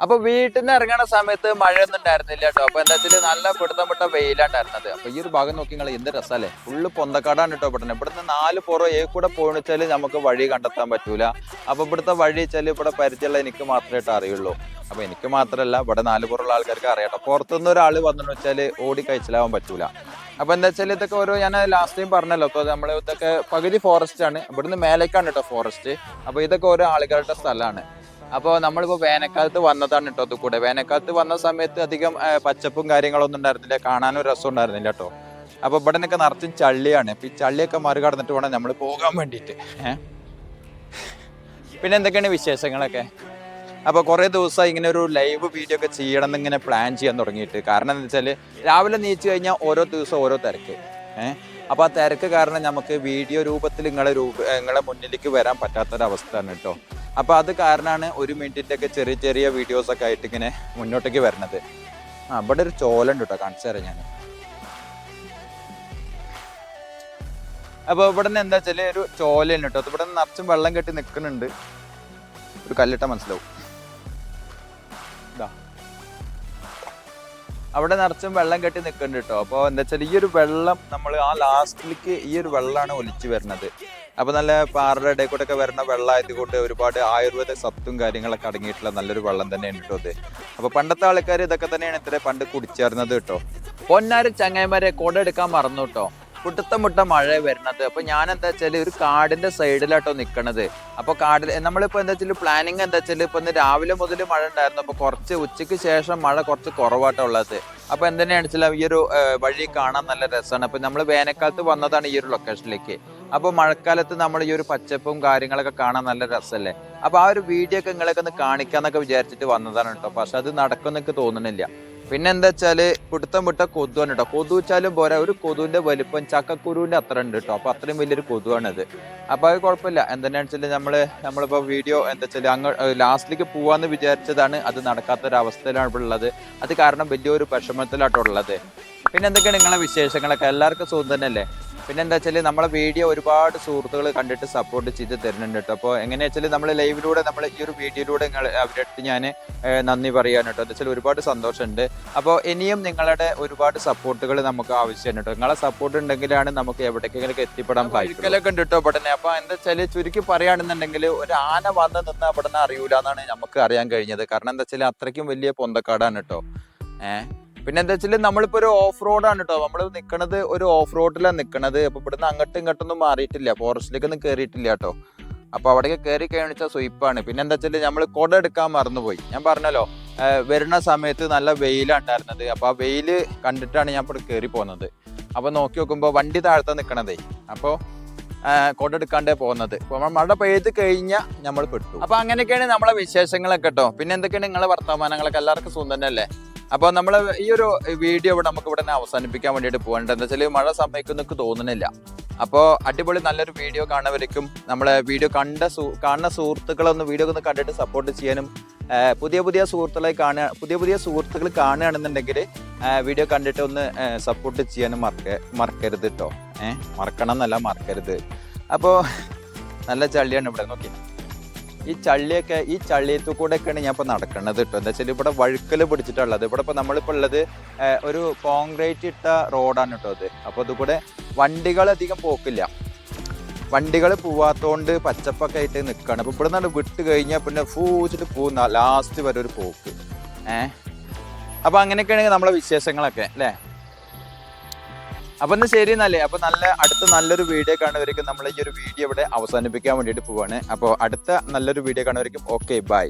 അപ്പൊ വീട്ടിൽ നിന്ന് ഇറങ്ങുന്ന സമയത്ത് മഴയൊന്നും ഉണ്ടായിരുന്നില്ല കേട്ടോ. അപ്പൊ എന്താ വെച്ചാൽ നല്ല പിടുത്തം വെയിലുണ്ടായിരുന്നത്. അപ്പൊ ഈ ഒരു ഭാഗം നോക്കി നിങ്ങൾ എന്ത് രസമല്ലേ, ഫുള്ള് പൊന്തക്കാടാണ് കേട്ടോ. ഇവിടുന്ന് 4 പുറം കൂടെ പോകണെന്ന് വെച്ചാൽ നമുക്ക് വഴി കണ്ടെത്താൻ പറ്റൂല. അപ്പൊ ഇവിടുത്തെ വഴി വെച്ചാൽ ഇവിടെ പരിചയമുള്ള എനിക്ക് മാത്രമായിട്ട് അറിയുള്ളൂ. അപ്പൊ എനിക്ക് മാത്രമല്ല ഇവിടെ 4 പുറമുള്ള ആൾക്കാർക്ക് അറിയാട്ടോ. പുറത്തുനിന്ന് ഒരാൾ വന്നെന്ന് വെച്ചാൽ ഓടി കഴിച്ചിലാവാൻ പറ്റൂല. അപ്പൊ എന്താ വെച്ചാൽ ഇതൊക്കെ ഓരോ ഞാൻ ലാസ്റ്റ് ടൈം പറഞ്ഞല്ലോ. അപ്പൊ നമ്മൾ ഇതൊക്കെ പകുതി ഫോറസ്റ്റ് ആണ്, ഇവിടുന്ന് മേലേക്കാണ് കേട്ടോ ഫോറസ്റ്റ്. അപ്പൊ ഇതൊക്കെ ഓരോ ആളുകളുടെ സ്ഥലമാണ്. അപ്പോൾ നമ്മളിപ്പോൾ വേനൽക്കാലത്ത് വന്നതാണ് കേട്ടോ. അത് കൂടെ വേനൽക്കാലത്ത് വന്ന സമയത്ത് അധികം പച്ചപ്പും കാര്യങ്ങളൊന്നും ഉണ്ടായിരുന്നില്ല, കാണാനും രസം ഉണ്ടായിരുന്നില്ല കേട്ടോ. അപ്പോൾ ഇവിടെ നിന്നൊക്കെ നിറച്ചും ചള്ളിയാണ്. ഇപ്പം ഈ ചള്ളിയൊക്കെ മറികടന്നിട്ട് വേണം നമ്മൾ പോകാൻ വേണ്ടിയിട്ട്. പിന്നെ എന്തൊക്കെയാണ് വിശേഷങ്ങളൊക്കെ? അപ്പോൾ കുറേ ദിവസമായി ഇങ്ങനെ ഒരു ലൈവ് വീഡിയോ ഒക്കെ ചെയ്യണം എന്നിങ്ങനെ പ്ലാൻ ചെയ്യാൻ തുടങ്ങിയിട്ട്. കാരണം എന്താ വെച്ചാൽ രാവിലെ നീച്ചു കഴിഞ്ഞാൽ ഓരോ ദിവസം ഓരോ തിരക്ക്. അപ്പോൾ ആ തിരക്ക് കാരണം നമുക്ക് വീഡിയോ രൂപത്തിൽ നിങ്ങളെ മുന്നിലേക്ക് വരാൻ പറ്റാത്തൊരവസ്ഥയാണ് കേട്ടോ. അപ്പോൾ അത് കാരണമാണ് 1 മിനിറ്റിൻ്റെ ഒക്കെ ചെറിയ ചെറിയ വീഡിയോസൊക്കെ ആയിട്ട് ഇങ്ങനെ മുന്നോട്ടേക്ക് വരുന്നത്. ഇവിടെ ഒരു ചോലുണ്ട് കേട്ടോ, കാണിച്ചു തരാം ഞാൻ. അപ്പോൾ ഇവിടെ നിന്ന് എന്താ വെച്ചാൽ ഒരു ചോലയാണ് കേട്ടോ. ഇവിടെ നിന്ന് നിറച്ചും വെള്ളം കെട്ടി നിൽക്കുന്നുണ്ട്. ഒരു കല്ലിട്ട മനസ്സിലാവും. ഇതാ അവിടെ നിറച്ചും വെള്ളം കെട്ടി നിൽക്കുന്നുണ്ട് കേട്ടോ. അപ്പോൾ എന്താ വെച്ചാൽ ഈ ഒരു വെള്ളം നമ്മൾ ആ ലാസ്റ്റിലേക്ക് ഈ ഒരു വെള്ളമാണ് ഒലിച്ചു വരുന്നത്. അപ്പോൾ നല്ല പാറയുടെ ഇടയിൽ കൂടെ ഒക്കെ വരുന്ന വെള്ളമായതുകൊണ്ട് ഒരുപാട് ആയുർവേദ സത്തും കാര്യങ്ങളൊക്കെ അടങ്ങിയിട്ടുള്ള നല്ലൊരു വെള്ളം തന്നെയാണ് കേട്ടോ ഇത്. അപ്പോൾ പണ്ടത്തെ ആൾക്കാർ ഇതൊക്കെ തന്നെയാണ് ഇത്ര പണ്ട് കുടിച്ചേർന്നത് കേട്ടോ. പൊന്നാരും ചങ്ങായിമാരെ കുട എടുക്കാൻ മറന്നു കേട്ടോ. മുട്ട മഴ വരുന്നത്. അപ്പൊ ഞാൻ എന്താ വെച്ചാല് ഒരു കാടിന്റെ സൈഡിലാട്ടോ നിക്കണത്. അപ്പൊ കാടിൽ നമ്മളിപ്പോ എന്താ വെച്ചാൽ പ്ലാനിങ് എന്താ വെച്ചാൽ ഇപ്പൊ ഇന്ന് രാവിലെ മുതൽ മഴ ഉണ്ടായിരുന്നു. അപ്പൊ കുറച്ച് ഉച്ചയ്ക്ക് ശേഷം മഴ കുറച്ച് കുറവാട്ടോ ഉള്ളത്. അപ്പൊ എന്തിനാണെന്ന് വെച്ചാൽ ഈ ഒരു വഴി കാണാൻ നല്ല രസമാണ്. അപ്പൊ നമ്മൾ വേനൽക്കാലത്ത് വന്നതാണ് ഈ ഒരു ലൊക്കേഷനിലേക്ക്. അപ്പൊ മഴക്കാലത്ത് നമ്മൾ ഈ ഒരു പച്ചപ്പും കാര്യങ്ങളൊക്കെ കാണാൻ നല്ല രസമല്ലേ. അപ്പൊ ആ ഒരു വീഡിയോ ഒക്കെ നിങ്ങളൊക്കെ ഒന്ന് കാണിക്കാന്നൊക്കെ വിചാരിച്ചിട്ട് വന്നതാണ് കേട്ടോ. പക്ഷെ അത് നടക്കുമെന്നൊക്കെ തോന്നുന്നില്ല. പിന്നെ എന്താ വെച്ചാല് പിടുത്തം വിട്ട കൊതുവാണ് കേട്ടോ. കൊതു വെച്ചാലും പോരാ, ഒരു കൊതുവിന്റെ വലിപ്പം ചക്കക്കുരുവിന്റെ അത്ര ഉണ്ട് കേട്ടോ. അപ്പൊ അത്രയും വലിയൊരു കൊതുവാണിത്. അപ്പൊ അത് കുഴപ്പമില്ല. എന്താണെന്ന് വെച്ചാൽ നമ്മളിപ്പോ വീഡിയോ എന്താ വെച്ചാൽ ലാസ്റ്റിലേക്ക് പോവാന്ന് വിചാരിച്ചതാണ്. അത് നടക്കാത്തൊരവസ്ഥയിലാണ് ഇപ്പോൾ ഉള്ളത്. അത് കാരണം വലിയൊരു വിഷമത്തിലാട്ടോ ഉള്ളത്. പിന്നെ എന്തൊക്കെയാണ് നിങ്ങളെ വിശേഷങ്ങളൊക്കെ? എല്ലാവർക്കും സുഖം തന്നെയല്ലേ? പിന്നെ എന്താ വെച്ചാൽ നമ്മളെ വീഡിയോ ഒരുപാട് സുഹൃത്തുക്കൾ കണ്ടിട്ട് സപ്പോർട്ട് ചെയ്ത് തരുന്നുണ്ട് കേട്ടോ. അപ്പോൾ എങ്ങനെയാ വെച്ചാൽ നമ്മൾ ലൈവിലൂടെ നമ്മൾ ഈ ഒരു വീഡിയോയിലൂടെ അവരുടെ അടുത്ത് ഞാൻ നന്ദി പറയാൻ കേട്ടോ. എന്താ വെച്ചാൽ ഒരുപാട് സന്തോഷമുണ്ട്. അപ്പോൾ ഇനിയും നിങ്ങളുടെ ഒരുപാട് സപ്പോർട്ടുകൾ നമുക്ക് ആവശ്യമാണ് കേട്ടോ. നിങ്ങളെ സപ്പോർട്ട് ഉണ്ടെങ്കിലാണ് നമുക്ക് എവിടേക്കെങ്കിലും എത്തിപ്പെടാൻ കഴിയുമൊക്കെ ഉണ്ട് കേട്ടോ ഇവിടെ. അപ്പോൾ എന്താ വെച്ചാൽ ചുരുക്കി പറയുകയാണെന്നുണ്ടെങ്കിൽ ഒരു ആന വന്ന് നിന്ന് അവിടെ നിന്ന് അറിയൂല എന്നാണ് നമുക്ക് അറിയാൻ കഴിഞ്ഞത്. കാരണം എന്താ വെച്ചാൽ അത്രയ്ക്കും വലിയ പൊന്തക്കാടാണ് കേട്ടോ. പിന്നെ എന്താ വെച്ചാൽ നമ്മളിപ്പോ ഒരു ഓഫ് റോഡാണ് കേട്ടോ. നമ്മൾ നിൽക്കുന്നത് ഒരു ഓഫ് റോഡിലാണ് നിൽക്കുന്നത്. അപ്പൊ ഇവിടുന്ന് അങ്ങോട്ടും ഇങ്ങോട്ടൊന്നും മാറിയിട്ടില്ല, ഫോറസ്റ്റിലേക്കൊന്നും കയറിയിട്ടില്ല കേട്ടോ. അപ്പൊ അവിടേക്ക് കയറി കഴിച്ചാൽ സ്വയിപ്പാണ്. പിന്നെ എന്താ വെച്ചാൽ നമ്മൾ കുട എടുക്കാൻ മറന്നുപോയി. ഞാൻ പറഞ്ഞല്ലോ വരുന്ന സമയത്ത് നല്ല വെയിലുണ്ടായിരുന്നത്. അപ്പൊ ആ വെയില് കണ്ടിട്ടാണ് ഞാൻ ഇപ്പോൾ കയറി പോകുന്നത്. അപ്പൊ നോക്കി നോക്കുമ്പോൾ വണ്ടി താഴത്തെ നിൽക്കണതേ. അപ്പോൾ കുട എടുക്കാണ്ടേ പോകുന്നത്. അപ്പൊ മഴ പെയ്ത് കഴിഞ്ഞാൽ നമ്മൾ പെട്ടു. അപ്പൊ അങ്ങനെയൊക്കെയാണ് നമ്മളെ വിശേഷങ്ങളൊക്കെ കേട്ടോ. പിന്നെ എന്തൊക്കെയാണ് നിങ്ങളെ വർത്തമാനങ്ങളൊക്കെ? എല്ലാവർക്കും സുഖം തന്നെയല്ലേ? അപ്പോൾ നമ്മൾ ഈ ഒരു വീഡിയോ നമുക്ക് ഇവിടെ തന്നെ അവസാനിപ്പിക്കാൻ വേണ്ടിയിട്ട് പോകേണ്ടത് എന്താ വെച്ചാൽ മഴ സമയത്തൊന്നും തോന്നുന്നില്ല. അപ്പോൾ അടിപൊളി നല്ലൊരു വീഡിയോ കാണുന്നവർക്കും നമ്മളെ വീഡിയോ കാണുന്ന വീഡിയോ ഒന്ന് കണ്ടിട്ട് സപ്പോർട്ട് ചെയ്യാനും പുതിയ സുഹൃത്തുക്കൾ കാണുകയാണെന്നുണ്ടെങ്കിൽ വീഡിയോ കണ്ടിട്ട് ഒന്ന് സപ്പോർട്ട് ചെയ്യാനും മറക്കരുത് കേട്ടോ. മറക്കണം എന്നല്ല, മറക്കരുത്. അപ്പോൾ നല്ല ചള്ളിയാണ് ഇവിടെ നോക്കി. ഈ ചള്ളിയത്തു കൂടെ ഒക്കെയാണ് ഞാൻ ഇപ്പോൾ നടക്കുന്നത് കേട്ടോ. എന്താ വെച്ചാൽ ഇവിടെ വഴുക്കൽ പിടിച്ചിട്ടുള്ളത്. ഇവിടെ ഇപ്പോൾ നമ്മളിപ്പോൾ ഉള്ളത് ഒരു കോൺക്രീറ്റ് ഇട്ട റോഡാണ് കേട്ടോ അത്. അപ്പോൾ അതുകൂടെ വണ്ടികൾ അധികം പോക്കില്ല. വണ്ടികൾ പോവാത്തതുകൊണ്ട് പച്ചപ്പൊക്കെ ആയിട്ട് നിൽക്കുകയാണ്. അപ്പോൾ ഇവിടെ നിന്നാണ് വിട്ട് കഴിഞ്ഞാൽ പിന്നെ ഫൂച്ചിട്ട് പോകുന്ന ലാസ്റ്റ് വരെ ഒരു പോക്ക്. അപ്പോൾ അങ്ങനെയൊക്കെയാണെങ്കിൽ നമ്മളെ വിശേഷങ്ങളൊക്കെ അല്ലേ. അപ്പൊ ഇന്ന് ശരി എന്നല്ലേ. അപ്പൊ അടുത്ത നല്ലൊരു വീഡിയോ കാണുന്നവരേക്കും നമ്മൾ ഈ ഒരു വീഡിയോ ഇവിടെ അവസാനിപ്പിക്കാൻ വേണ്ടിയിട്ട് പോവാണ്. അപ്പോൾ അടുത്ത നല്ലൊരു വീഡിയോ കാണുന്നവരേക്കും ഓക്കെ ബൈ.